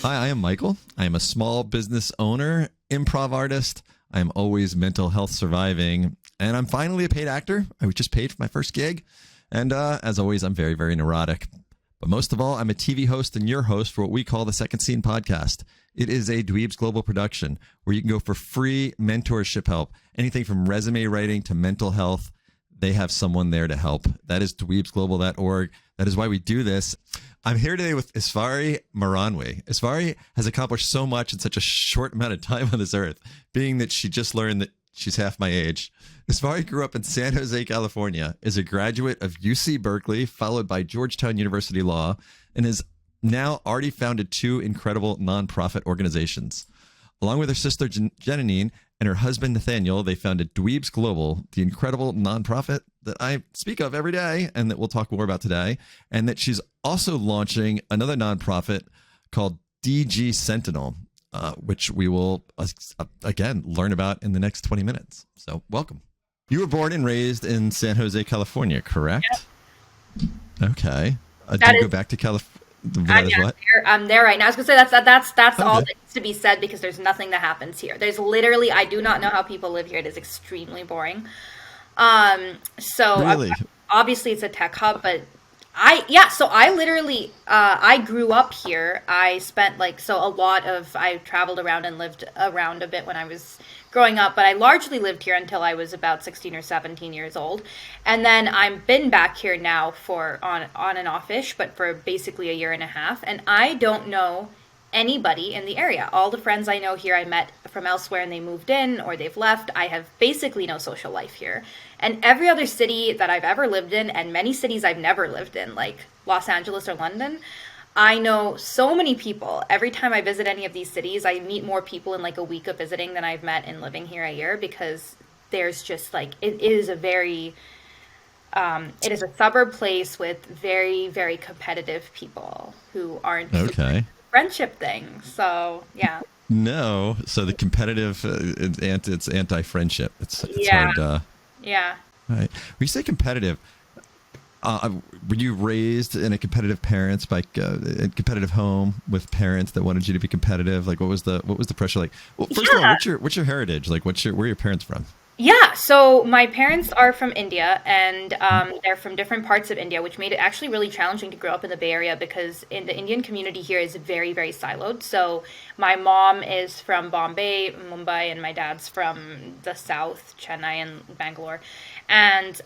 Hi, I am Michael. I am a small business owner, improv artist. I am always mental health surviving, and I'm finally a paid actor. I was just paid for my first gig. And as always, I'm very, very neurotic. But most of all, I'm a TV host and your host for what we call the Second Scene podcast. It is a Dweebs Global production where you can go for free mentorship help. Anything from resume writing to mental health, they have someone there to help. That is dweebsglobal.org. That is why we do this. I'm here today with Isvari Maranwe. Isvari has accomplished so much in such a short amount of time on this earth, being that she just learned that she's half my age. Isvari grew up in San Jose, California, is a graduate of UC Berkeley, followed by Georgetown University Law, and has now already founded two incredible nonprofit organizations. Along with her sister Janine and her husband Nathaniel, they founded Dweebs Global, the incredible nonprofit that I speak of every day and that we'll talk more about today, and that she's also launching another nonprofit called DG Sentinel, which we will, again, learn about in the next 20 minutes. So welcome. You were born and raised in San Jose, California, correct? Yep. Okay. Did you go back to California? I'm there right now. I was gonna say that's okay. All that needs to be said because there's nothing that happens here. There's literally, I do not know how people live here. It is extremely boring. Really? Obviously it's a tech hub, but I literally I grew up here. I spent I traveled around and lived around a bit when I was growing up, but I largely lived here until I was about 16 or 17 years old. And then I've been back here now for on and off-ish, but for basically a year and a half. And I don't know anybody in the area. All the friends I know here I met from elsewhere and they moved in or they've left. I have basically no social life here. And every other city that I've ever lived in, and many cities I've never lived in, like Los Angeles or London, I know so many people. Every time I visit any of these cities, I meet more people in like a week of visiting than I've met in living here a year, because there's just like, it is a suburb place with very, very competitive people who aren't okay. Friendship thing. So yeah. No, so the competitive, it's anti-friendship. It's yeah. hard. Yeah. Right. When you say competitive, were you raised in a competitive a competitive home with parents that wanted you to be competitive? Like, what was the pressure like? Well, first of all, what's your heritage? Like, where are your parents from? Yeah, so my parents are from India, and they're from different parts of India, which made it actually really challenging to grow up in the Bay Area because in the Indian community here is very, very siloed. So my mom is from Bombay, Mumbai, and my dad's from the south, Chennai and Bangalore. And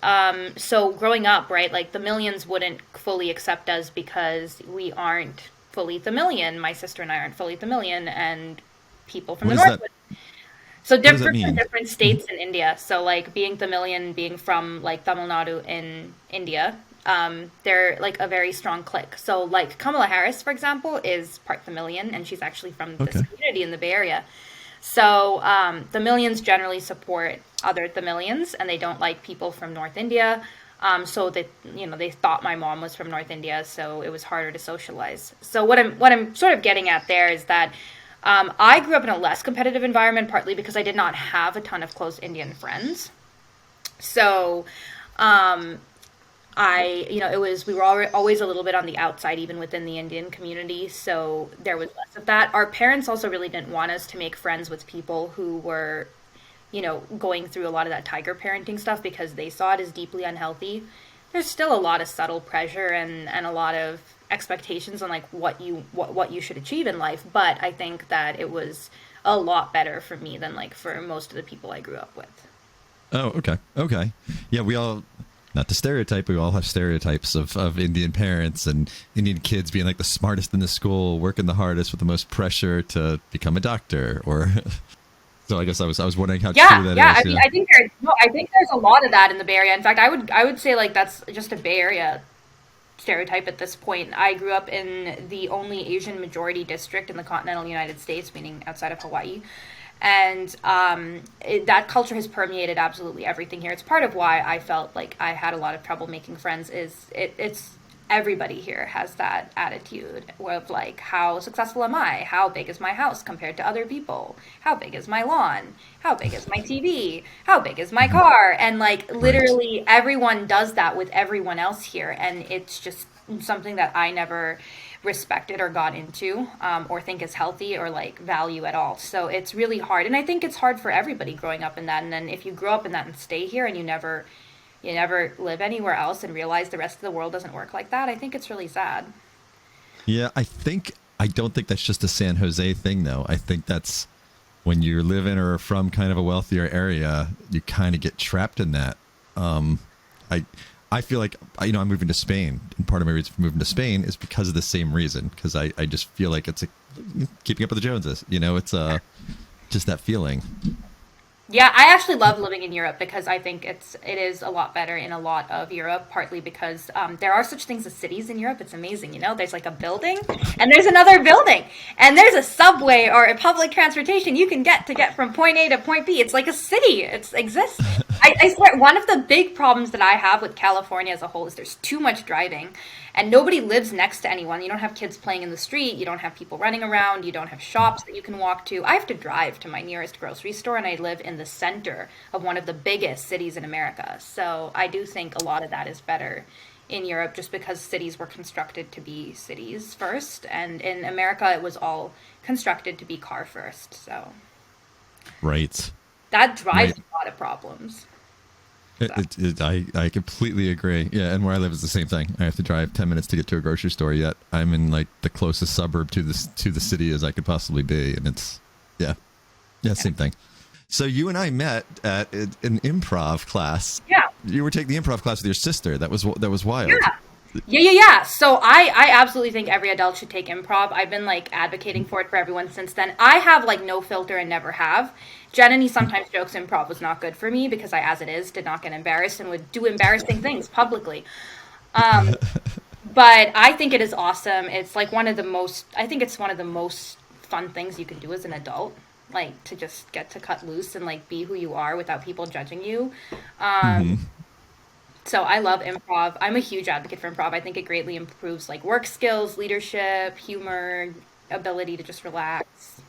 so growing up, right, like the Tamilians wouldn't fully accept us because we aren't fully Tamilian. My sister and I aren't fully Tamilian, and people from the north would. So different states in India. So like being Tamilian, being from like Tamil Nadu in India, they're like a very strong clique. So like Kamala Harris, for example, is part Tamilian, and she's actually from this community in the Bay Area. So Tamilians generally support other Tamilians, and they don't like people from North India. So they thought my mom was from North India, so it was harder to socialize. So what I'm sort of getting at there is that I grew up in a less competitive environment, partly because I did not have a ton of close Indian friends. So, we were always a little bit on the outside, even within the Indian community. So there was less of that. Our parents also really didn't want us to make friends with people who were, going through a lot of that tiger parenting stuff, because they saw it as deeply unhealthy. There's still a lot of subtle pressure and a lot of expectations on like what you should achieve in life, but I think that it was a lot better for me than like for most of the people I grew up with. Oh, okay. Yeah, we all, not to stereotype, we all have stereotypes of Indian parents and Indian kids being like the smartest in the school, working the hardest with the most pressure to become a doctor, or so I guess I was wondering how true that is. I mean, I think there's a lot of that in the Bay Area. In fact, I would say like that's just a Bay Area stereotype at this point. I grew up in the only Asian majority district in the continental United States, meaning outside of Hawaii. And that culture has permeated absolutely everything here. It's part of why I felt like I had a lot of trouble making friends. It's everybody here has that attitude of like, how successful am I? How big is my house compared to other people? How big is my lawn? How big is my TV? How big is my car? And like literally everyone does that with everyone else here. And it's just something that I never respected or got into, or think is healthy or like value at all. So it's really hard. And I think it's hard for everybody growing up in that. And then if you grow up in that and stay here and you never live anywhere else and realize the rest of the world doesn't work like that, I think it's really sad. Yeah, I don't think that's just a San Jose thing, though. I think that's when you live in or from kind of a wealthier area, you kind of get trapped in that. I feel like, I'm moving to Spain, and part of my reason for moving to Spain is because of the same reason, because I just feel like it's keeping up with the Joneses. It's just that feeling. Yeah, I actually love living in Europe because I think it is a lot better in a lot of Europe, partly because there are such things as cities in Europe. It's amazing, there's like a building and there's another building and there's a subway or a public transportation you can get from point A to point B. It's like a city. It exists. I swear, one of the big problems that I have with California as a whole is there's too much driving. And nobody lives next to anyone. You don't have kids playing in the street. You don't have people running around. You don't have shops that you can walk to. I have to drive to my nearest grocery store, and I live in the center of one of the biggest cities in America. So I do think a lot of that is better in Europe just because cities were constructed to be cities first. And in America, it was all constructed to be car first. So Right. that drives a lot of problems. I completely agree. Yeah, and where I live is the same thing. I have to drive 10 minutes to get to a grocery store. Yet I'm in like the closest suburb to the city as I could possibly be, and it's same thing. So you and I met at an improv class. Yeah, you were taking the improv class with your sister. That was wild. Yeah. So I absolutely think every adult should take improv. I've been like advocating for it for everyone since then. I have like no filter and never have. Jenny sometimes jokes improv was not good for me because I, as it is, did not get embarrassed and would do embarrassing things publicly. But I think it is awesome. It's like one of the most fun things you can do as an adult, like to just get to cut loose and like be who you are without people judging you. So I love improv. I'm a huge advocate for improv. I think it greatly improves like work skills, leadership, humor, ability to just relax.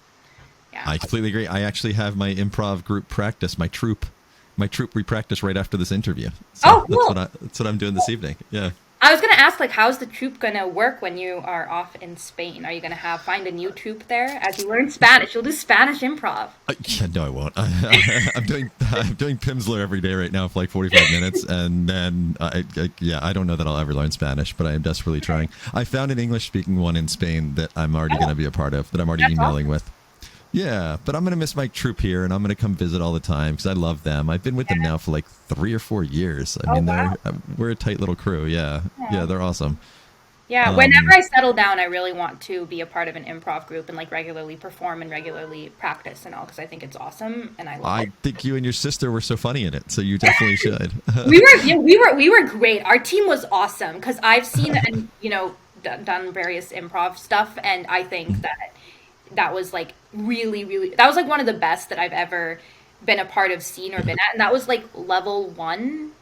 Yeah. I completely agree. I actually have my improv group practice, my troupe we practice right after this interview. So cool. That's what I'm doing this evening. Yeah. I was going to ask, like, how's the troupe going to work when you are off in Spain? Are you going to find a new troupe there as you learn Spanish? You'll do Spanish improv. No, I won't. I'm doing Pimsleur every day right now for like 45 minutes, and then I don't know that I'll ever learn Spanish, but I am desperately trying. I found an English-speaking one in Spain that I'm already going to be a part of, that I'm already emailing with. Yeah, but I'm going to miss my troupe here, and I'm going to come visit all the time because I love them. I've been with them now for like 3 or 4 years. I mean, we're a tight little crew. Yeah, they're awesome. Yeah, whenever I settle down, I really want to be a part of an improv group and like regularly perform and regularly practice and all because I think it's awesome and I love it. I think you and your sister were so funny in it, so you definitely should. we were great. Our team was awesome because I've seen and done various improv stuff, and I think that was like really that was like one of the best that I've ever been a part of, seen or been at, and that was like level 1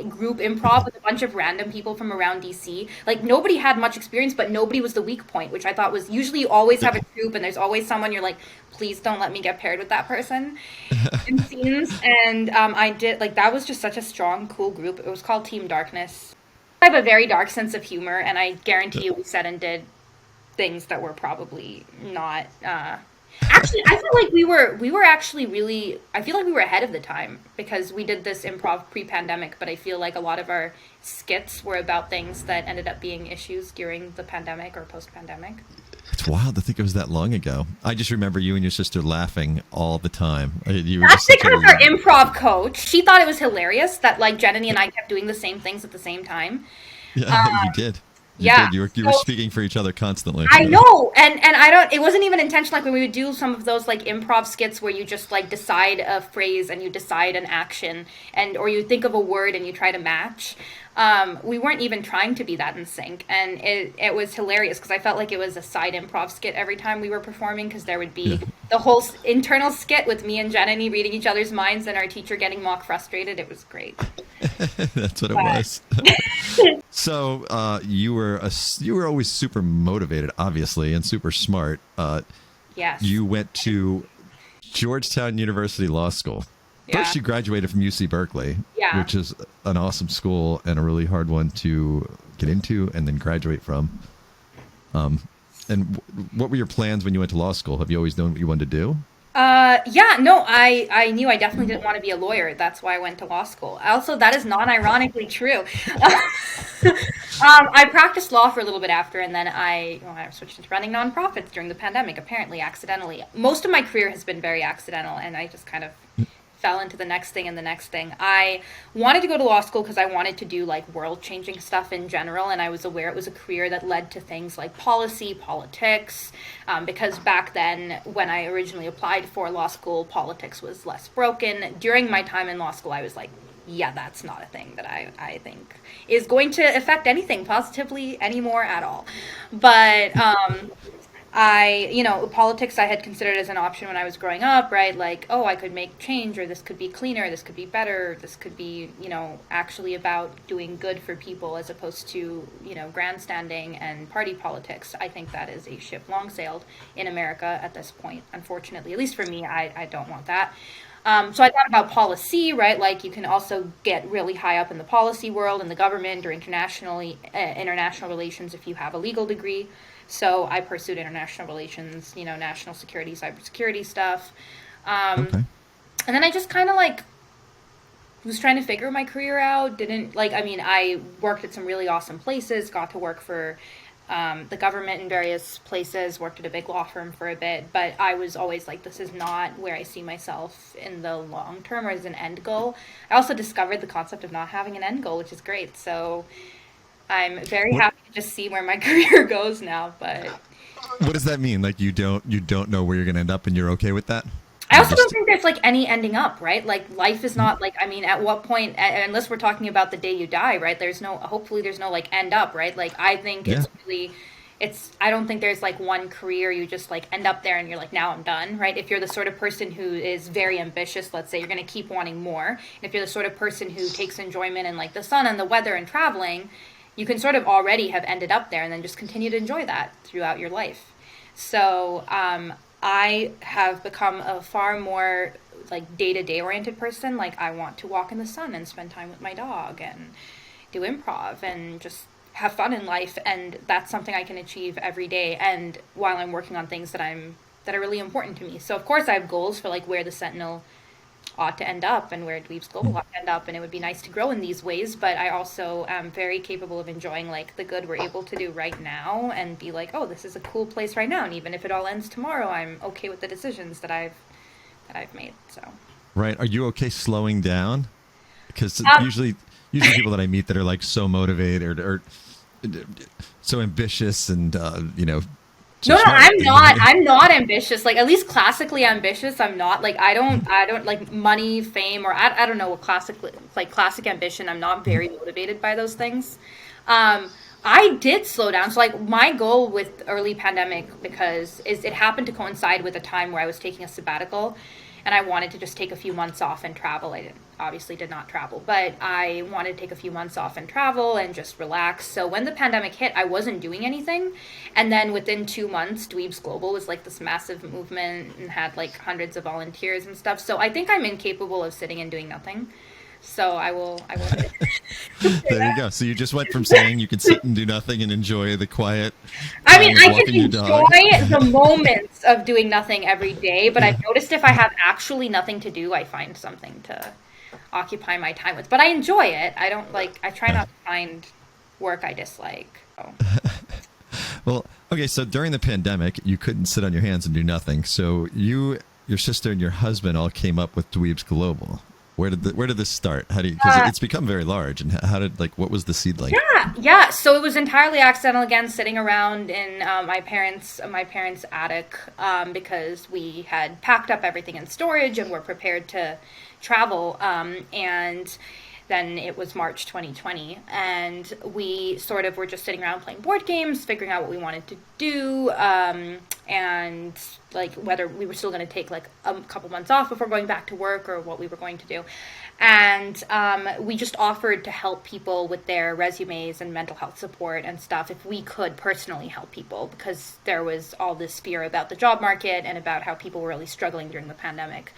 group improv with a bunch of random people from around DC. Like nobody had much experience, but nobody was the weak point, which I thought was usually you always have a group and there's always someone you're like, please don't let me get paired with that person in scenes. And I did, like, that was just such a strong, cool group. It was called Team Darkness. I have a very dark sense of humor, and I guarantee you we said and did things that were probably not actually, I feel like we were actually really, I feel like we were ahead of the time because we did this improv pre-pandemic, but I feel like a lot of our skits were about things that ended up being issues during the pandemic or post-pandemic. It's wild to think it was that long ago. I just remember you and your sister laughing all the time. That's because our improv coach, she thought it was hilarious that like Jenny and I kept doing the same things at the same time. Yeah, you did. You were speaking for each other constantly. I know, and I don't. It wasn't even intentional. Like when we would do some of those like improv skits where you just like decide a phrase and you decide an action, or you think of a word and you try to match. We weren't even trying to be that in sync, and it was hilarious because I felt like it was a side improv skit every time we were performing because there would be the whole internal skit with me and Jenny reading each other's minds and our teacher getting mock frustrated. It was great. That's what it was. So you were always super motivated, obviously, and super smart. Yes. You went to Georgetown University Law School. Yeah. First, you graduated from UC Berkeley, which is an awesome school and a really hard one to get into and then graduate from. And what were your plans when you went to law school? Have you always known what you wanted to do? Yeah, no, I knew I definitely didn't want to be a lawyer. That's why I went to law school. Also, that is non-ironically true. I practiced law for a little bit after, and then I switched into running nonprofits during the pandemic, apparently accidentally. Most of my career has been very accidental, and I just kind of fell into the next thing and the next thing. I wanted to go to law school because I wanted to do like world-changing stuff in general, and I was aware it was a career that led to things like policy, politics, because back then when I originally applied for law school, politics was less broken. During my time in law school, I was like, yeah, that's not a thing that I think is going to affect anything positively anymore at all. But politics I had considered as an option when I was growing up, right? Like, oh, I could make change, or this could be cleaner, this could be better, this could be, actually about doing good for people as opposed to, grandstanding and party politics. I think that is a ship long sailed in America at this point, unfortunately. At least for me, I don't want that. So I thought about policy, right? Like you can also get really high up in the policy world, in the government, or international relations if you have a legal degree. So I pursued international relations, national security, cybersecurity stuff. Okay. And then I just kind of was trying to figure my career out. I worked at some really awesome places, got to work for the government in various places, worked at a big law firm for a bit, but I was always like, this is not where I see myself in the long term or as an end goal. I also discovered the concept of not having an end goal, which is great. So I'm very happy to just see where my career goes now. But what does that mean? Like you don't know where you're going to end up, and you're okay with that? I also don't think there's any ending up, right? Like life is not at what point, unless we're talking about the day you die, right? Hopefully there's no end up, right? Like I think I don't think there's one career you just end up there and you're like, now I'm done, right? If you're the sort of person who is very ambitious, let's say, you're going to keep wanting more. And if you're the sort of person who takes enjoyment in the sun and the weather and traveling, you can sort of already have ended up there and then just continue to enjoy that throughout your life. So, I have become a far more day-to-day oriented person. Like I want to walk in the sun and spend time with my dog and do improv and just have fun in life, and that's something I can achieve every day, and while I'm working on things that are really important to me. So of course I have goals for where the Sentinel ought to end up and where Dweebs Global ought to end up, and it would be nice to grow in these ways, but I also am very capable of enjoying the good we're able to do right now and be like, oh, this is a cool place right now, and even if it all ends tomorrow, I'm okay with the decisions that I've made. So right. Are you okay slowing down? Because usually people that I meet that are so motivated or so ambitious and No, I'm not ambitious. At least classically ambitious, I'm not. I don't like money, fame, or I don't know what classic ambition. I'm not very motivated by those things. I did slow down. So my goal with early pandemic, because it happened to coincide with a time where I was taking a sabbatical, and I wanted to just take a few months off and travel. I obviously did not travel, but I wanted to take a few months off and travel and just relax. So when the pandemic hit, I wasn't doing anything. And then within 2 months, Dweebs Global was this massive movement and had hundreds of volunteers and stuff. So I think I'm incapable of sitting and doing nothing. So I will. There you go. So you just went from saying you could sit and do nothing and enjoy the quiet. I can enjoy the moments of doing nothing every day, but I've noticed if I have actually nothing to do, I find something to occupy my time with. But I enjoy it. I don't I try not to find work I dislike. So. Well, okay. So during the pandemic, you couldn't sit on your hands and do nothing. So your sister, and your husband all came up with Dweebs Global. Where did this start? Because it's become very large, and what was the seedling? Yeah. So it was entirely accidental again, sitting around in my parents' attic because we had packed up everything in storage and were prepared to travel. And then it was March 2020, and we sort of were just sitting around playing board games, figuring out what we wanted to do, and whether we were still going to take a couple months off before going back to work or what we were going to do. And we just offered to help people with their resumes and mental health support and stuff if we could personally help people, because there was all this fear about the job market and about how people were really struggling during the pandemic.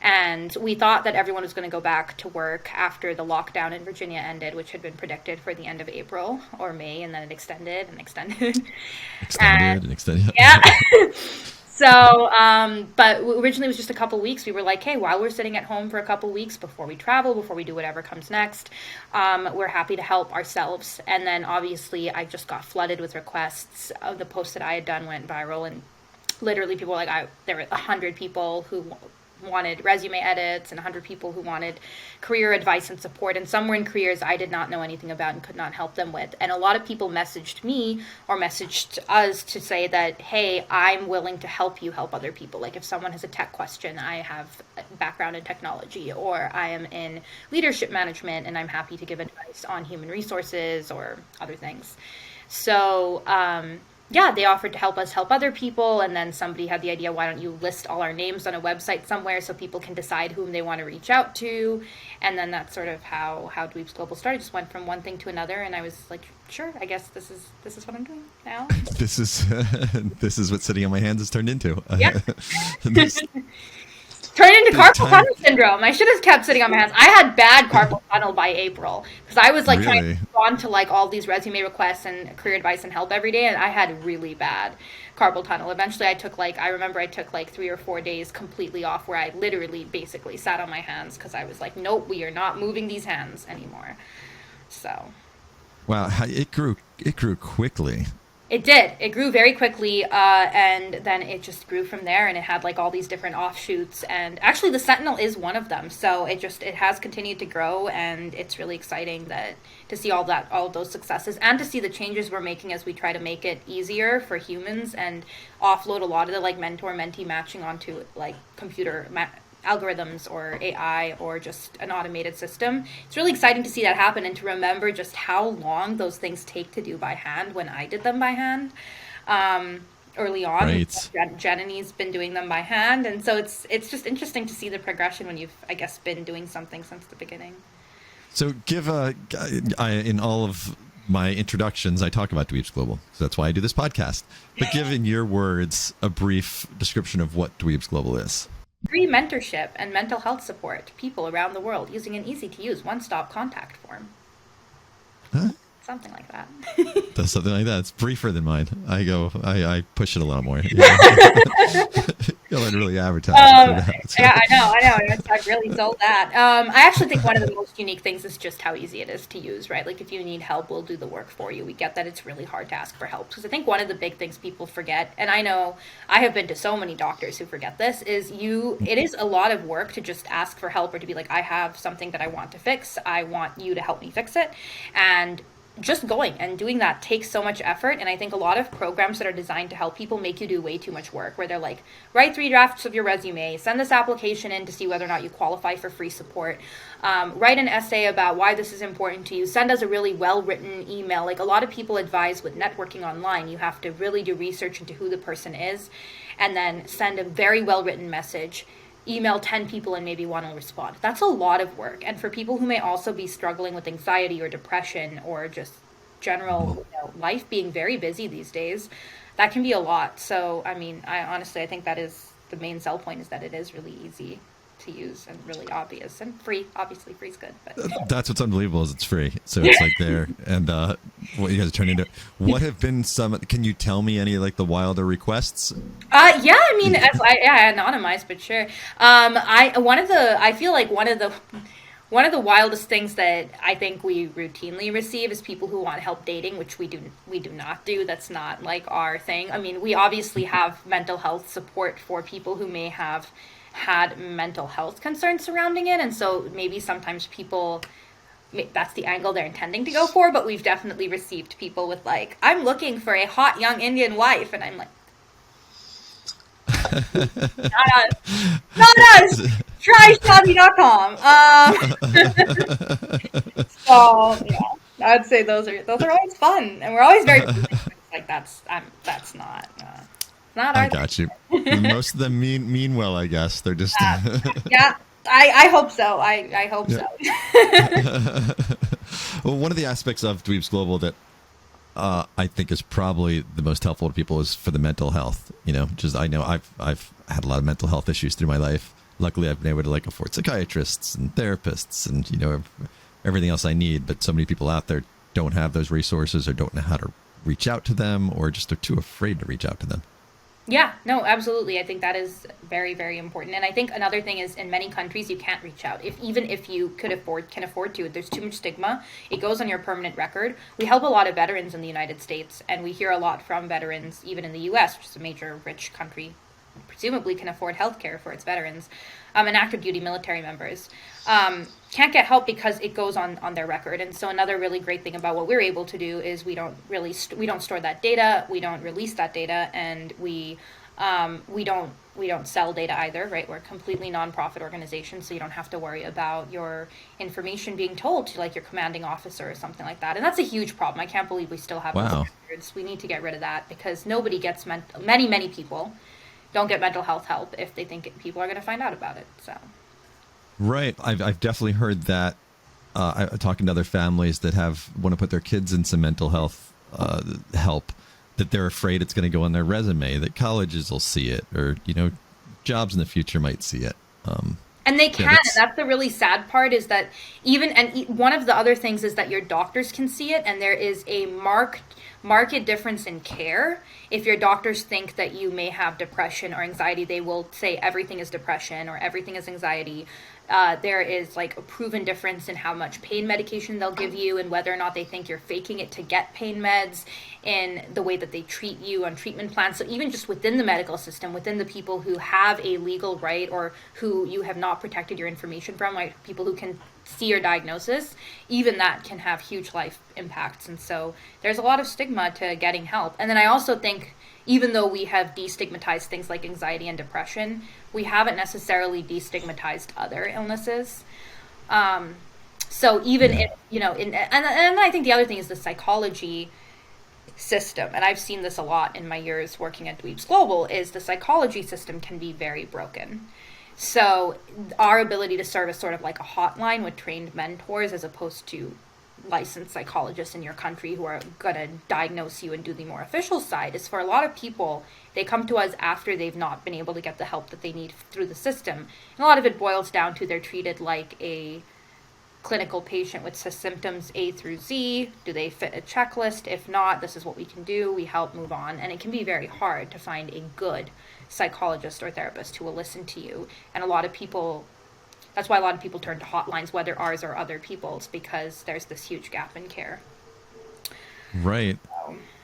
And we thought that everyone was going to go back to work after the lockdown in Virginia ended, which had been predicted for the end of April or May, and then it extended and extended. And extended. Yeah. So, but originally it was just a couple weeks. We were like, hey, while we're sitting at home for a couple weeks before we travel, before we do whatever comes next, we're happy to help ourselves. And then obviously I just got flooded with requests. The post that I had done went viral, and literally people were like, there were 100 people who wanted resume edits and 100 people who wanted career advice and support, and some were in careers I did not know anything about and could not help them with. And a lot of people messaged me or messaged us to say that, hey, I'm willing to help you help other people. Like if someone has a tech question, I have a background in technology, or I am in leadership management and I'm happy to give advice on human resources or other things. So yeah, they offered to help us help other people, and then somebody had the idea, why don't you list all our names on a website somewhere so people can decide whom they want to reach out to. And then that's sort of how Dweebs Global started. Just went from one thing to another, and I was like, sure, I guess this is what I'm doing now. This is what sitting on my hands has turned into. Yeah. Turned into carpal tunnel syndrome. I should have kept sitting on my hands. I had bad carpal tunnel by April because I was like trying to respond to like all these resume requests and career advice and help every day, and I had really bad carpal tunnel. Eventually, I remember I took like 3 or 4 days completely off, where I literally basically sat on my hands because I was like, nope, we are not moving these hands anymore. So. Wow, it grew quickly. It did. It grew very quickly, and then it just grew from there, and it had like all these different offshoots, and actually the Sentinel is one of them. So it has continued to grow, and it's really exciting to see all of those successes, and to see the changes we're making as we try to make it easier for humans and offload a lot of the like mentor-mentee matching onto like computer algorithms or AI or just an automated system. It's really exciting to see that happen, and to remember just how long those things take to do by hand when I did them by hand early on. Right. Jenny's been doing them by hand, and so it's just interesting to see the progression when you've, I guess, been doing something since the beginning. So in all of my introductions, I talk about Dweebs Global, so that's why I do this podcast. But give in your words a brief description of what Dweebs Global is. Free mentorship and mental health support to people around the world using an easy-to-use one-stop contact form. Huh? Something like that. Does something like that. It's briefer than mine. I push it a lot more. You'll really advertise. Yeah, I know. I've really sold that. I actually think one of the most unique things is just how easy it is to use, right? Like if you need help, we'll do the work for you. We get that it's really hard to ask for help. Because I think one of the big things people forget, and I know I have been to so many doctors who forget this, is it is a lot of work to just ask for help, or to be like, I have something that I want to fix. I want you to help me fix it. And just going and doing that takes so much effort. And I think a lot of programs that are designed to help people make you do way too much work, where they're like, write 3 drafts of your resume, send this application in to see whether or not you qualify for free support, write an essay about why this is important to you, send us a really well-written email. Like a lot of people advise with networking online, you have to really do research into who the person is, and then send a very well-written message, email 10 people, and maybe one will respond. That's a lot of work. And for people who may also be struggling with anxiety or depression or just general life being very busy these days, that can be a lot. So, I mean, I think that is the main sell point, is that it is really easy to use and really obvious and free. Obviously, free is good. But that's what's unbelievable, is it's free. So it's like there, and what you guys turn into. What have been some? Can you tell me any like the wilder requests? Yeah, I mean, I anonymized, but sure. I feel like one of the wildest things that I think we routinely receive is people who want help dating, which we do not do. That's not like our thing. I mean, we obviously have mental health support for people who may have had mental health concerns surrounding it, and so maybe sometimes people, that's the angle they're intending to go for. But we've definitely received people with like, I'm looking for a hot young Indian wife, and I'm like, not us. Try Shadi.com. So yeah, I'd say those are always fun, and we're always very like that's not I got you. Most of them mean well, I guess. They're just yeah. I hope so. I hope so. Well, one of the aspects of Dweebs Global that I think is probably the most helpful to people is for the mental health. Just I know I've had a lot of mental health issues through my life, luckily I've been able to like afford psychiatrists and therapists and, everything else I need. But so many people out there don't have those resources or don't know how to reach out to them or just are too afraid to reach out to them. Yeah, no, absolutely. I think that is very, very important. And I think another thing is in many countries you can't reach out. Even if you can afford to, there's too much stigma. It goes on your permanent record. We help a lot of veterans in the United States, and we hear a lot from veterans even in the US, which is a major rich country, presumably can afford healthcare for its veterans, and active duty military members. Can't get help because it goes on their record. And so another really great thing about what we're able to do is we don't store that data, we don't release that data, and we don't sell data either, right? We're a completely nonprofit organization, so you don't have to worry about your information being told to like your commanding officer or something like that. And that's a huge problem. I can't believe we still have those standards. We need to get rid of that because nobody gets many people don't get mental health help if they think people are going to find out about it. So. Right. I've definitely heard that. Talking to other families that want to put their kids in some mental health help, that they're afraid it's going to go on their resume, that colleges will see it, or jobs in the future might see it. And they can. That's the really sad part is that one of the other things is that your doctors can see it, and there is a marked difference in care. If your doctors think that you may have depression or anxiety, they will say everything is depression or everything is anxiety. There is like a proven difference in how much pain medication they'll give you and whether or not they think you're faking it to get pain meds, in the way that they treat you on treatment plans. So even just within the medical system, within the people who have a legal right or who you have not protected your information from, like people who can see your diagnosis, even that can have huge life impacts. And so there's a lot of stigma to getting help. And then I also think even though we have destigmatized things like anxiety and depression, we haven't necessarily destigmatized other illnesses. So even if, and I think the other thing is the psychology system, and I've seen this a lot in my years working at Dweebs Global, is the psychology system can be very broken. So our ability to serve as sort of like a hotline with trained mentors as opposed to licensed psychologists in your country who are going to diagnose you and do the more official side is for a lot of people, they come to us after they've not been able to get the help that they need through the system. And a lot of it boils down to they're treated like a clinical patient with symptoms A through Z. Do they fit a checklist? If not, this is what we can do. We help move on. And it can be very hard to find a good psychologist or therapist who will listen to you. And that's why a lot of people turn to hotlines, whether ours or other people's, because there's this huge gap in care. Right.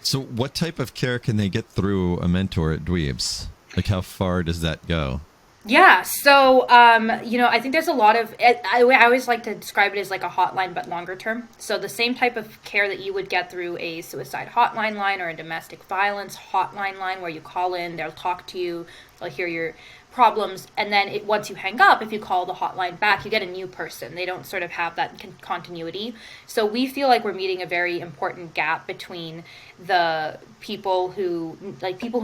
So what type of care can they get through a mentor at Dweebs? Like how far does that go? Yeah, so, I think there's a lot of, I always like to describe it as like a hotline, but longer term. So the same type of care that you would get through a suicide hotline line or a domestic violence hotline line where you call in, they'll talk to you, they'll hear your problems, and then once you hang up, if you call the hotline back, you get a new person. They don't sort of have that continuity. So we feel like we're meeting a very important gap between the people who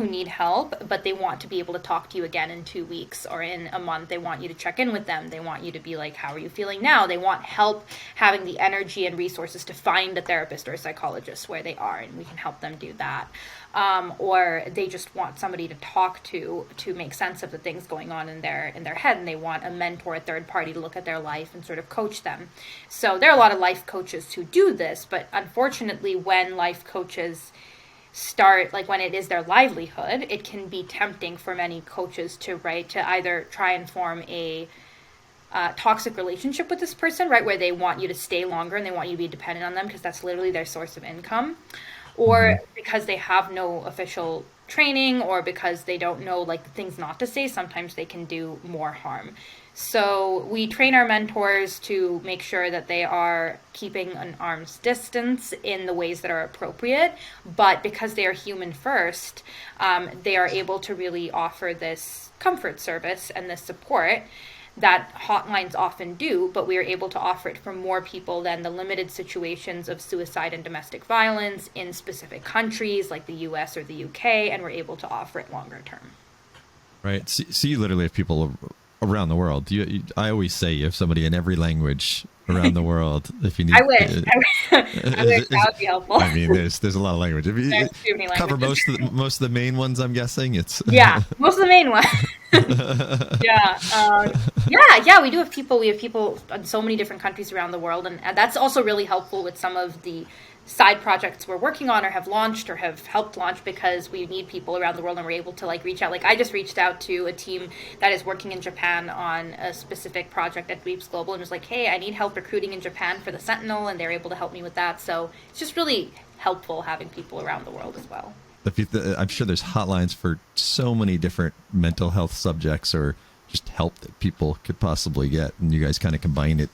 need help, but they want to be able to talk to you again in 2 weeks or in a month. They want you to check in with them. They want you to be like, how are you feeling now? They want help having the energy and resources to find a therapist or a psychologist where they are, and we can help them do that. Or they just want somebody to talk to make sense of the things going on in their head, and they want a mentor, a third party to look at their life and sort of coach them. So there are a lot of life coaches who do this, but unfortunately when life coaches start, like when it is their livelihood, it can be tempting for many coaches to either try and form a toxic relationship with this person, right, where they want you to stay longer and they want you to be dependent on them because that's literally their source of income. Or because they have no official training, or because they don't know like the things not to say, sometimes they can do more harm. So we train our mentors to make sure that they are keeping an arm's distance in the ways that are appropriate, but because they are human first, they are able to really offer this comfort service and this support that hotlines often do, but we are able to offer it for more people than the limited situations of suicide and domestic violence in specific countries like the US or the UK, and we're able to offer it longer term. Right. So you literally have people around the world. I always say you have somebody in every language around the world. If you need, I wish. I wish that would be helpful. I mean, there's a lot of language. If you There's too many cover languages. most of the main ones, I'm guessing it's yeah, most of the main ones. Yeah, yeah. We do have people. We have people in so many different countries around the world, and that's also really helpful with some of the side projects we're working on or have launched or have helped launch, because we need people around the world and we're able to like reach out. Like I just reached out to a team that is working in Japan on a specific project at Dweebs Global and was like, hey, I need help recruiting in Japan for the Sentinel, and they're able to help me with that. So it's just really helpful having people around the world as well. I'm sure there's hotlines for so many different mental health subjects or just help that people could possibly get, and you guys kind of combine it.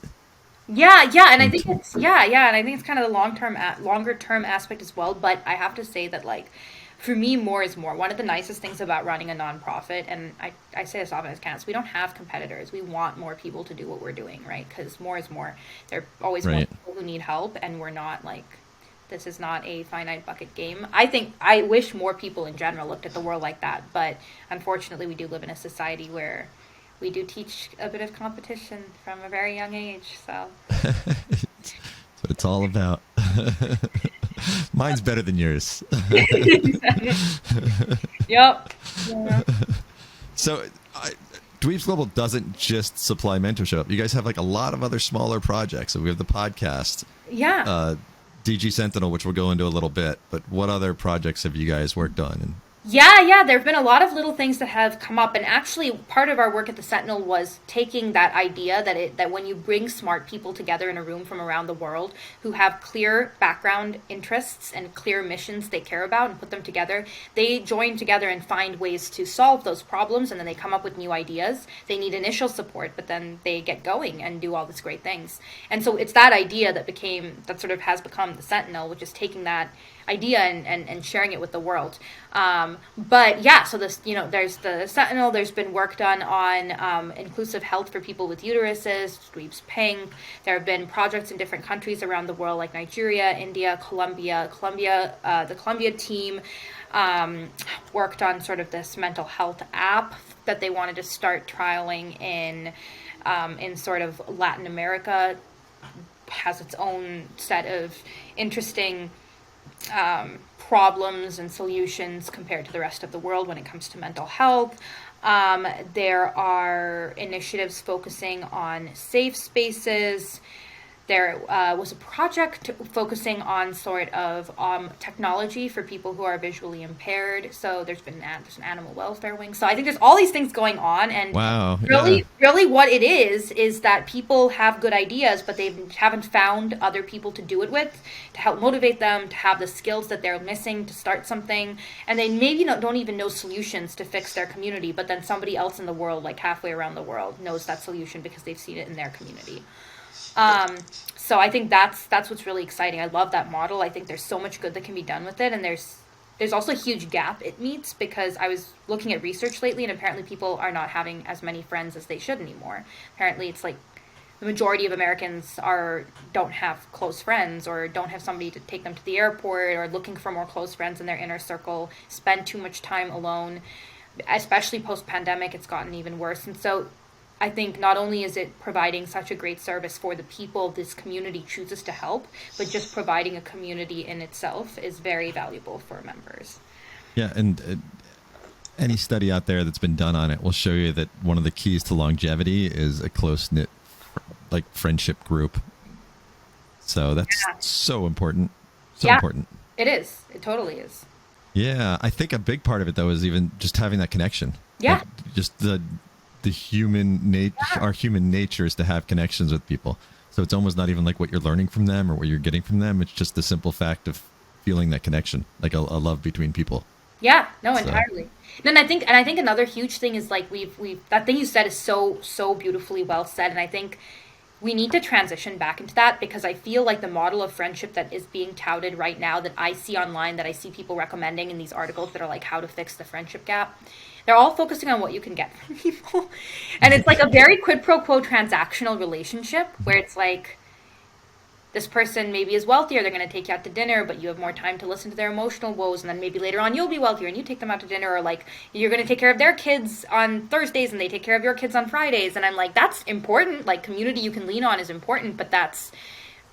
Yeah, and I think it's and I think it's kind of the longer term aspect as well. But I have to say that like for me, more is more. One of the nicest things about running a nonprofit, and I say this often as candidates, we don't have competitors. We want more people to do what we're doing, right? Because more is more. There are always more people who need help, and we're not like, this is not a finite bucket game. I wish more people in general looked at the world like that, but unfortunately we do live in a society where we do teach a bit of competition from a very young age, so. That's what it's all about. Mine's better than yours. Yep. Yeah. So Dweebs Global doesn't just supply mentorship. You guys have like a lot of other smaller projects. So we have the podcast. Yeah. DG Sentinel, which we'll go into a little bit, but what other projects have you guys worked on? And Yeah, there have been a lot of little things that have come up, and actually part of our work at the Sentinel was taking that idea that when you bring smart people together in a room from around the world who have clear background interests and clear missions they care about and put them together, they join together and find ways to solve those problems, and then they come up with new ideas. They need initial support, but then they get going and do all these great things. And so it's that idea that sort of has become the Sentinel, which is taking that idea and sharing it with the world. But yeah, so this, there's the Sentinel, there's been work done on inclusive health for people with uteruses, Dweebs Pink. There have been projects in different countries around the world like Nigeria, India, Colombia. The Colombia team worked on sort of this mental health app that they wanted to start trialing in sort of Latin America. Has its own set of interesting problems and solutions compared to the rest of the world when it comes to mental health. There are initiatives focusing on safe spaces. There was a project focusing on sort of technology for people who are visually impaired. So there's an animal welfare wing. So I think there's all these things going on, and really what it is that people have good ideas, but they haven't found other people to do it with, to help motivate them, to have the skills that they're missing to start something, and they maybe don't even know solutions to fix their community, but then somebody else in the world, like halfway around the world, knows that solution because they've seen it in their community. So I think that's what's really exciting. I love that model. I think there's so much good that can be done with it, and there's also a huge gap it meets, because I was looking at research lately, and apparently people are not having as many friends as they should anymore. Apparently it's like the majority of Americans don't have close friends, or don't have somebody to take them to the airport, or looking for more close friends in their inner circle, spend too much time alone. Especially post-pandemic, it's gotten even worse. And so I think not only is it providing such a great service for the people this community chooses to help, but just providing a community in itself is very valuable for members. Yeah, and any study out there that's been done on it will show you that one of the keys to longevity is a close-knit, like, friendship group. So that's so important. So important. It is. It totally is. Yeah, I think a big part of it, though, is even just having that connection. Yeah. Like, just the human nature, our human nature is to have connections with people. So it's almost not even like what you're learning from them or what you're getting from them. It's just the simple fact of feeling that connection, like a love between people. Yeah, no, entirely. And I think another huge thing is like we've that thing you said is so beautifully well said, and I think we need to transition back into that, because I feel like the model of friendship that is being touted right now, that I see online, that I see people recommending in these articles that are like how to fix the friendship gap, they're all focusing on what you can get from people. And it's like a very quid pro quo transactional relationship where it's like, this person maybe is wealthier, they're going to take you out to dinner, but you have more time to listen to their emotional woes, and then maybe later on you'll be wealthier and you take them out to dinner, or like you're going to take care of their kids on Thursdays and they take care of your kids on Fridays. And I'm like, that's important. Like, community you can lean on is important, but that's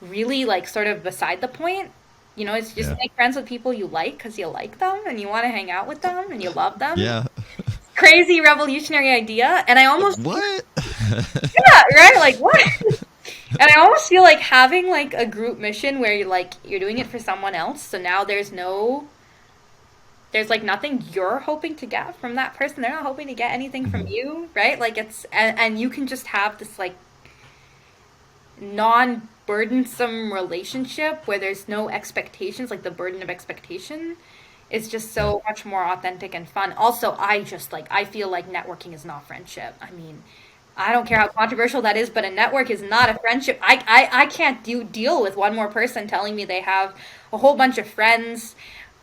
really like sort of beside the point. It's just make friends with people you like because you like them and you want to hang out with them and you love them. Yeah. crazy revolutionary idea, and I almost What? yeah, right, like what? And I almost feel like having like a group mission where you're doing it for someone else, so now there's like nothing you're hoping to get from that person. They're not hoping to get anything from Mhm. you, right? Like and you can just have this like non-burdensome relationship where there's no expectations, like the burden of expectation is just Yeah. so much more authentic and fun. Also, I feel like networking is not friendship. I mean, I don't care how controversial that is, but a network is not a friendship. I can't deal with one more person telling me they have a whole bunch of friends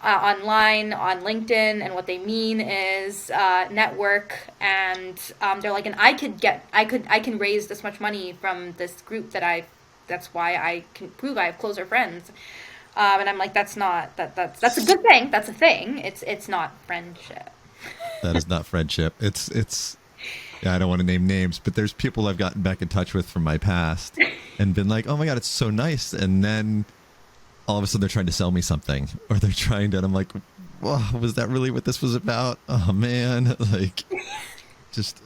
online on LinkedIn, and what they mean is network, and they're like, and I can raise this much money from this group that's why I can prove I have closer friends. And I'm like, that's not that's a good thing. That's a thing. It's not friendship. That is not friendship. It's yeah, I don't want to name names, but there's people I've gotten back in touch with from my past and been like, "Oh my God, it's so nice." And then all of a sudden they're trying to sell me something, or they're trying to, and I'm like, "Whoa, was that really what this was about?" Oh man, like just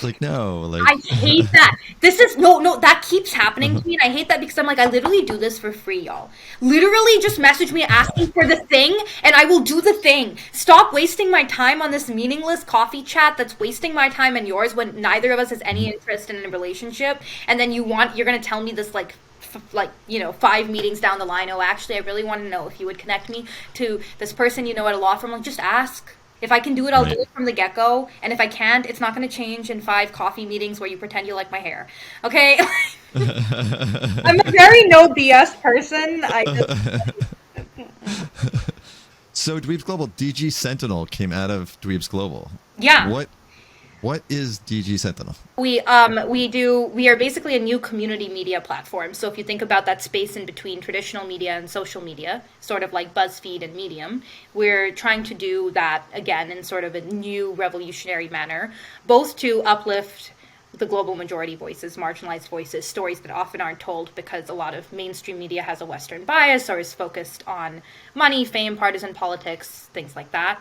like no, like I hate that. This is no, that keeps happening to me, and I hate that because I'm like, I literally do this for free, y'all. Literally, just message me asking for the thing, and I will do the thing. Stop wasting my time on this meaningless coffee chat that's wasting my time and yours when neither of us has any interest in a relationship. And then you're gonna tell me this like. Like 5 meetings down the line, oh actually I really want to know if you would connect me to this person you know at a law firm. Like, just ask. If I can do it, I'll do right. it from the get-go, and if I can't, it's not going to change in 5 coffee meetings where you pretend you like my hair, okay? I'm a very no BS person. I just So Dweebs Global, DG Sentinel came out of Dweebs Global. yeah. What is DG Sentinel? We are basically a new community media platform. So if you think about that space in between traditional media and social media, sort of like BuzzFeed and Medium, we're trying to do that again in sort of a new revolutionary manner, both to uplift the global majority voices, marginalized voices, stories that often aren't told because a lot of mainstream media has a Western bias or is focused on money, fame, partisan politics, things like that.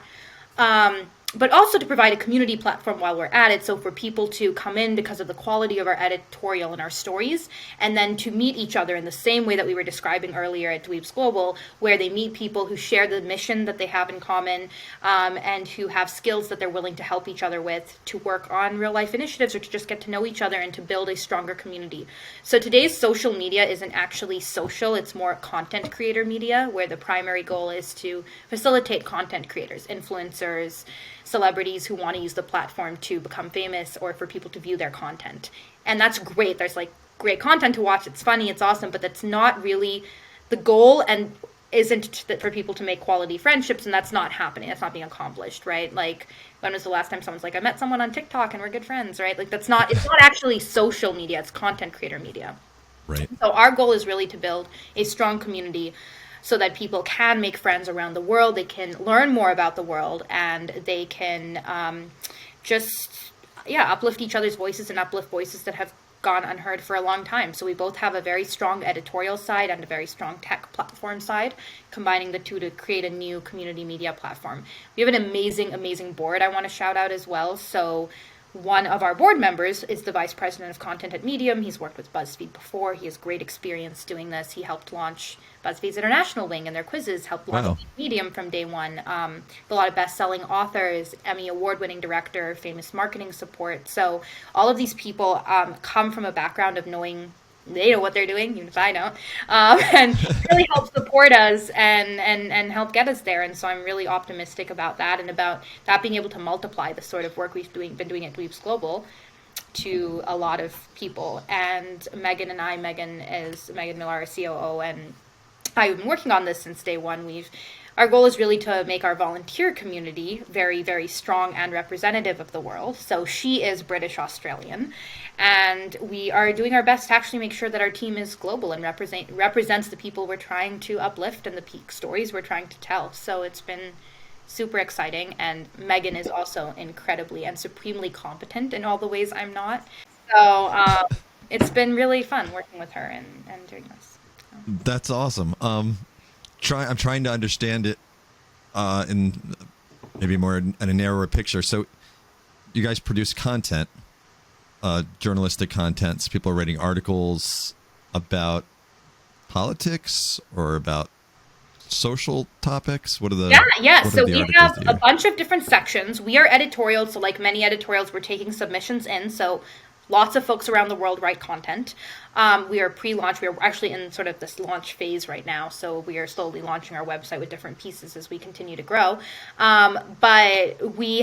But also to provide a community platform while we're at it. So for people to come in because of the quality of our editorial and our stories, and then to meet each other in the same way that we were describing earlier at Dweebs Global, where they meet people who share the mission that they have in common, and who have skills that they're willing to help each other with to work on real life initiatives or to just get to know each other and to build a stronger community. So today's social media isn't actually social, it's more content creator media, where the primary goal is to facilitate content creators, influencers, celebrities who want to use the platform to become famous or for people to view their content. And that's great. There's like great content to watch. It's funny, it's awesome, but that's not really the goal, and isn't for people to make quality friendships, and that's not happening. That's not being accomplished, right? Like, when was the last time someone's like, I met someone on TikTok and we're good friends, right? Like, it's not actually social media, it's content creator media. Right. So our goal is really to build a strong community so that people can make friends around the world, they can learn more about the world, and they can uplift each other's voices and uplift voices that have gone unheard for a long time. So we both have a very strong editorial side and a very strong tech platform side, combining the two to create a new community media platform. We have an amazing board I want to shout out as well. So one of our board members is the vice president of content at Medium. He's worked with BuzzFeed before. He has great experience doing this. He helped launch BuzzFeed's international wing and their quizzes, helped launch Wow. Medium from day one. A lot of best-selling authors, Emmy award-winning director, famous marketing support. So all of these people come from a background of knowing they know what they're doing, even if I don't, and really help support us and help get us there. And so I'm really optimistic about that, and about that being able to multiply the sort of work we've been doing at Dweebs Global to a lot of people. And Megan Miller, our COO, and I've been working on this since day one. Our goal is really to make our volunteer community very, very strong and representative of the world. So she is British Australian, and we are doing our best to actually make sure that our team is global and represents the people we're trying to uplift and the peak stories we're trying to tell. So it's been super exciting, and Megan is also incredibly and supremely competent in all the ways I'm not. So it's been really fun working with her and doing this. That's awesome. I'm trying to understand it in maybe more in a narrower picture. So you guys produce content, journalistic contents. People are writing articles about politics or about social topics. What are the yeah. what are So the we articles have that a you? bunch of different sections. We are editorial, so like many editorials, we're taking submissions in. So lots of folks around the world write content. We are pre-launch. We are actually in sort of this launch phase right now. So we are slowly launching our website with different pieces as we continue to grow. But we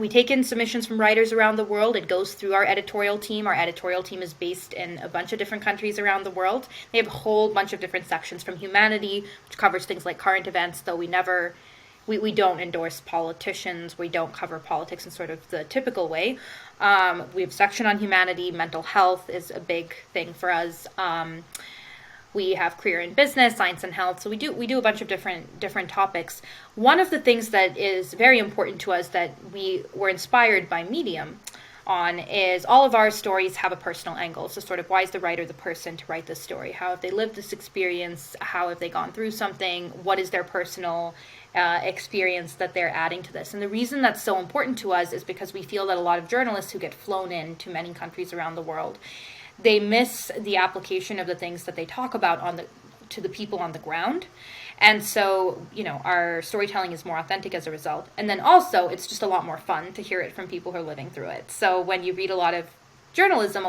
take in submissions from writers around the world. It goes through our editorial team. Our editorial team is based in a bunch of different countries around the world. They have a whole bunch of different sections, from humanity, which covers things like current events, though we don't endorse politicians. We don't cover politics in sort of the typical way. We have a section on humanity. Mental health is a big thing for us. We have career in business, science and health. So we do a bunch of different topics. One of the things that is very important to us that we were inspired by Medium on is all of our stories have a personal angle. So sort of, why is the writer the person to write this story? How have they lived this experience? How have they gone through something? What is their personal experience that they're adding to this? And the reason that's so important to us is because we feel that a lot of journalists who get flown in to many countries around the world, they miss the application of the things that they talk about to the people on the ground. And so, our storytelling is more authentic as a result. And then also, it's just a lot more fun to hear it from people who are living through it. So when you read a lot of journalism,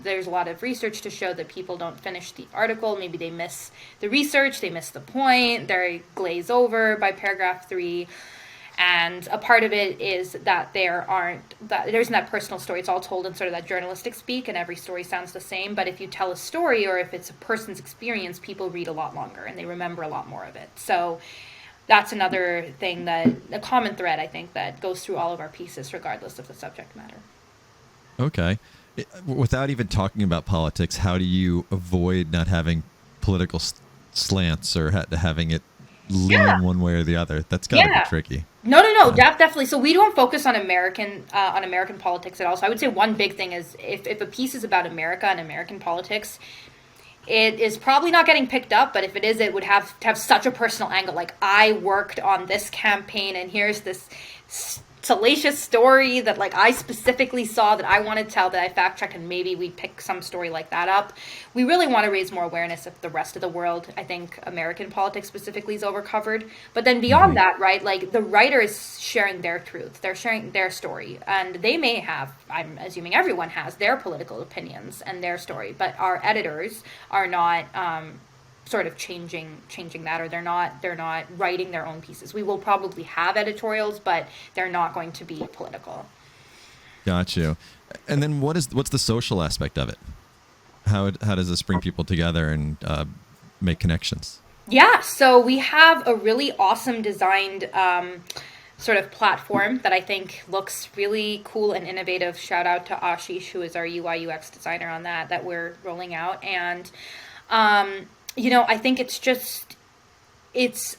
there's a lot of research to show that people don't finish the article. Maybe they miss the research, they miss the point, they glaze over by paragraph 3. And a part of it is that there isn't that personal story. It's all told in sort of that journalistic speak, and every story sounds the same. But if you tell a story, or if it's a person's experience, people read a lot longer and they remember a lot more of it. So that's another thing, a common thread, I think, that goes through all of our pieces, regardless of the subject matter. Okay. Without even talking about politics, how do you avoid not having political slants or having it lean one way or the other? That's got to be tricky. No, definitely. So we don't focus on American politics at all. So I would say one big thing is if a piece is about America and American politics, it is probably not getting picked up. But if it is, it would have to have such a personal angle. Like, I worked on this campaign, and here's this salacious story that I specifically saw that I want to tell, that I fact checked, and maybe we pick some story like that up. We really want to raise more awareness of the rest of the world. I think American politics specifically is overcovered, but then beyond that, right, the writer is sharing their truth, they're sharing their story, and they may have, I'm assuming everyone has, their political opinions and their story, but our editors are not sort of changing that, or they're not writing their own pieces. We will probably have editorials, but they're not going to be political. Got you. And then what's the social aspect of it? How does this bring people together and make connections? Yeah, so we have a really awesome designed sort of platform that I think looks really cool and innovative. Shout out to Ashish, who is our UI UX designer on that we're rolling out. And I think it's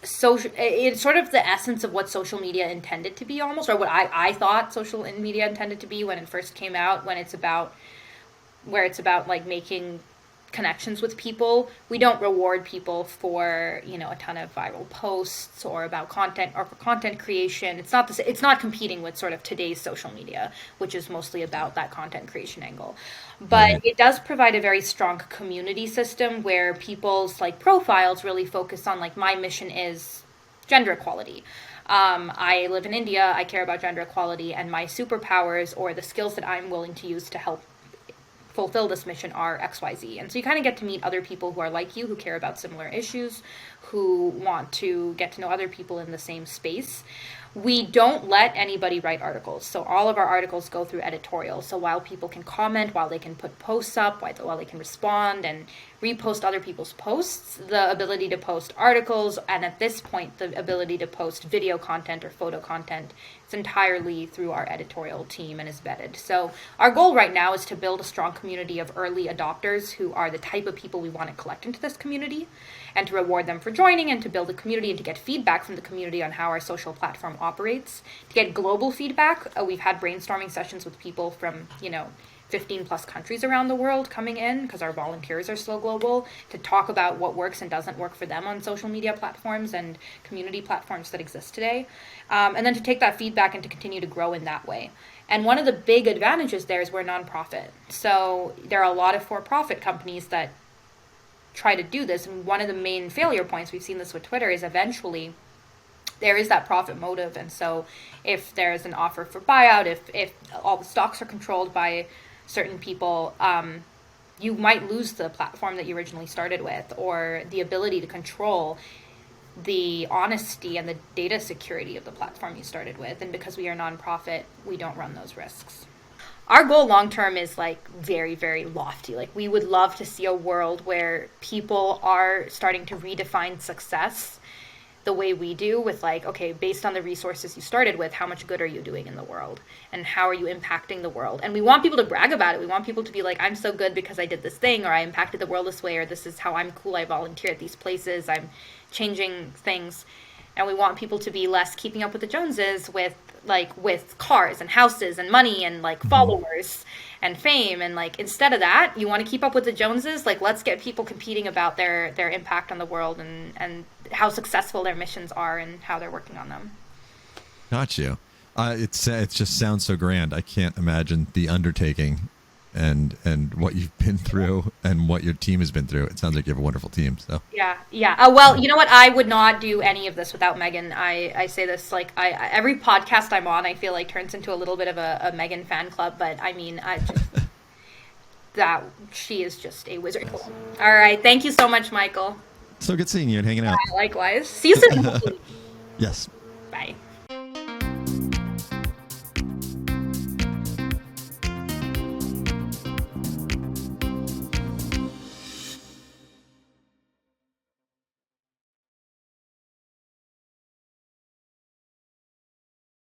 sort of the essence of what social media intended to be, almost, or what I thought social media intended to be when it first came out, where it's about making connections with people. We don't reward people for a ton of viral posts or about content or for content creation. It's not competing with sort of today's social media, which is mostly about that content creation angle. But it does provide a very strong community system where people's profiles really focus on my mission is gender equality. I live in India. I care about gender equality, and my superpowers, or the skills that I'm willing to use to help fulfill this mission, are XYZ. And so you kind of get to meet other people who are like you, who care about similar issues, who want to get to know other people in the same space. We don't let anybody write articles. So all of our articles go through editorial. So while people can comment, while they can put posts up, while they can respond and repost other people's posts, the ability to post articles, and at this point, the ability to post video content or photo content, it's entirely through our editorial team and is vetted. So our goal right now is to build a strong community of early adopters who are the type of people we want to collect into this community, and to reward them for joining, and to build a community and to get feedback from the community on how our social platform operates, to get global feedback. We've had brainstorming sessions with people from, 15 plus countries around the world coming in, because our volunteers are so global, to talk about what works and doesn't work for them on social media platforms and community platforms that exist today. And then to take that feedback and to continue to grow in that way. And one of the big advantages there is we're a nonprofit. So there are a lot of for-profit companies that try to do this. And one of the main failure points, we've seen this with Twitter, is eventually there is that profit motive. And so if there's an offer for buyout, if all the stocks are controlled by certain people, you might lose the platform that you originally started with, or the ability to control the honesty and the data security of the platform you started with. And because we are a nonprofit, we don't run those risks. Our goal long term is like very, very lofty. Like, we would love to see a world where people are starting to redefine success the way we do, with like, okay, based on the resources you started with, how much good are you doing in the world, and how are you impacting the world? And we want people to brag about it. We want people to be like, I'm so good because I did this thing, or I impacted the world this way, or this is how I'm cool, I volunteer at these places, I'm changing things. And we want people to be less keeping up with the Joneses with cars and houses and money and like followers and fame. And like, instead of that, you want to keep up with the Joneses, like, let's get people competing about their impact on the world and how successful their missions are and how they're working on them. Got you. It just sounds so grand. I can't imagine the undertaking and what you've been through and what your team has been through. It sounds like you have a wonderful team. So yeah. Well, you know what? I would not do any of this without Megan. I say this, like, every podcast I'm on, I feel like turns into a little bit of a Megan fan club. But I mean, that she is just a wizard. All right. Thank you so much, Michael. So good seeing you and hanging out. Likewise. See you soon. Yes.